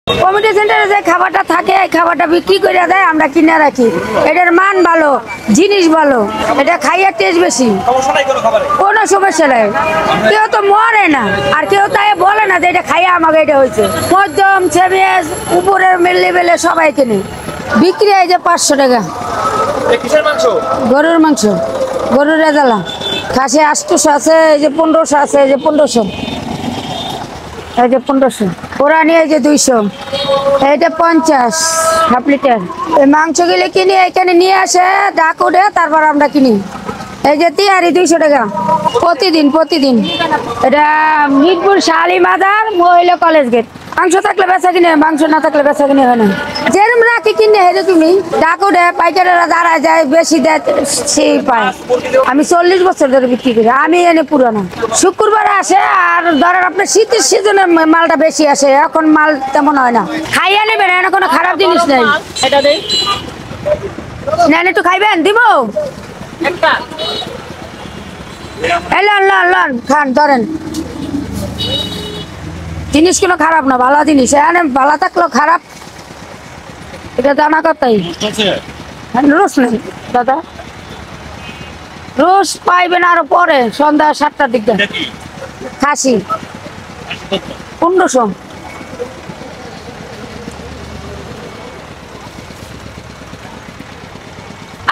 Community সেন্টারে যে খাবারটা থাকে এই খাবারটা বিক্রি করে দেয়, আমরা কিনে রাখি। এটার মান ভালো, জিনিস ভালো, এটা খাইয়ে টেস্ট বেশি, কোনো সমস্যা নাই। কেউ তো মরে না, আর কেউ তাই বলে না যে এটা খাইয়ে আমাকে এটা হয়েছে। মধ্যম সেমিস উপরের লেভেলে সবাই কিনে বিক্রি হয় যে 500 টাকা। গরুর মাংস, গরুর রেজালা, খাসি 800 আছে, এই যে 1500 আছে, এই যে 1500, এই যে 1500, কোরআনি এই যে 200, এইটা 50 হাফ লিটার। এই মাংসগুলো কিনে এখানে নিয়ে আসে ডাক উঠে, তারপর আমরা কিনি। এই যে তিহারি 200 টাকা প্রতিদিন। এটা মিরপুর শাহালি মাজার মহিলা কলেজ গেট। মাংস থাকলে বেচা কিনে, মাংস না থাকলে বেচা কিনে হয় না। যেরকম রাখি কিনে এরকমই ডাক উঠে, পাইকারেরা দাঁড়ায় যায়, বেশি দেয় সেই পায়। আমি 40 বছর ধরে বিক্রি করি, আমি এনে পুরানো। শুক্রবারে আসে, আর ধরেন আপনার শীতের সিজনে মালটা বেশি আসে, এখন মাল তেমন হয় না। খাইয়া নেবেন, এনে কোনো খারাপ জিনিস নেই। নেন, একটু খাইবেন, দিব একটা। লন খান, ধরেন। জিনিস কোনো খারাপ না, ভালো জিনিস। এখানে ভালো থাকলেও খারাপ, এটা জানা কথাই। রোজ নেই দাদা, রোজ পাইবেন আরো পরে, সন্ধ্যা 7টার দিকে। খাসি 1500।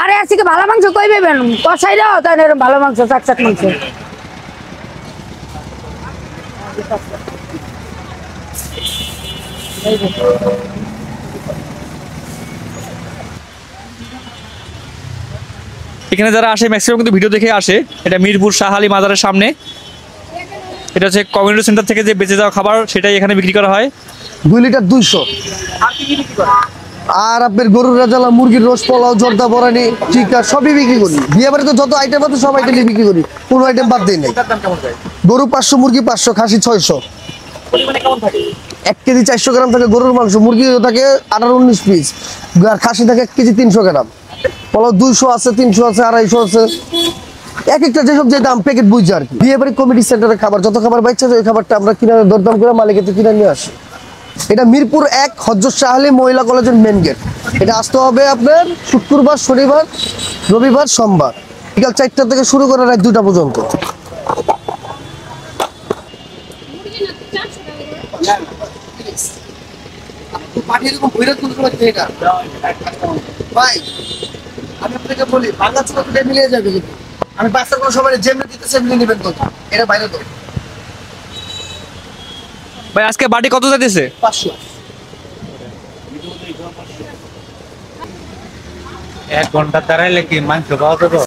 আরে আজকে ভালো মাংস কই পাবেন, কষাই দাও তাই ভালো মাংস, চাকচাক মাংস। এখানে যারা আসে ম্যাক্সিমাম কিন্তু ভিডিও দেখে আসে। এটা মিরপুর শাহালি মাজারের সামনে। এটা হচ্ছে কমিউনিটি সেন্টার থেকে যে বেঁচে যাওয়া খাবার, সেটাই এখানে বিক্রি করা হয়। 2 লিটার 200। আর আপনার গরুর রেজালা, মুরগির রোজ, পোলাও, জর্দা, বরানি, চিকা সবই বিক্রি করি। বিয়ে বাড়িতে যত আইটেম আছে সব আইটেমই বিক্রি করি, কোনো আইটেম বাদ দেই নাই। গরু 500, মুরগি 500, খাসি 600। 1 কেজি 400 গ্রাম থাকে গরুর মাংস, মুরগি থাকে 18-19 পিস, আর খাসি থাকে 1 কেজি 300 গ্রাম। পোলাও 200 আছে, 300 আছে, 250 আছে। এক একটা যেসব যে দাম প্যাকেট বুঝছে আর কি। বিয়ে বাড়ি কমিটি সেন্টারের খাবার, যত খাবার বাচ্চা ওই খাবারটা আমরা কিনে দরদাম করে মালিকের কিনে নিয়ে আসি। এটা মিরপুর 1 হযরত শাহালি মহিলা কলেজের মেন গেট। এটা আসতে হবে আপনার শুক্রবার, শনিবার, রবিবার, সোমবার বিকাল 4টা থেকে শুরু করে রাত 2টা পর্যন্ত। আমি আপনাকে বলি বাংলা ছোট মিলিয়ে যাবে, আমি বাচ্চার কোনো সময় যেমনি দিতে সেমনি নেবেন তো, এটা বাইরে তো। ভাই আজকে বাটি কত যাইতেছে? 500। 1 ঘন্টা দাঁড়াইলে কি মাংস পাওয়া যাবে?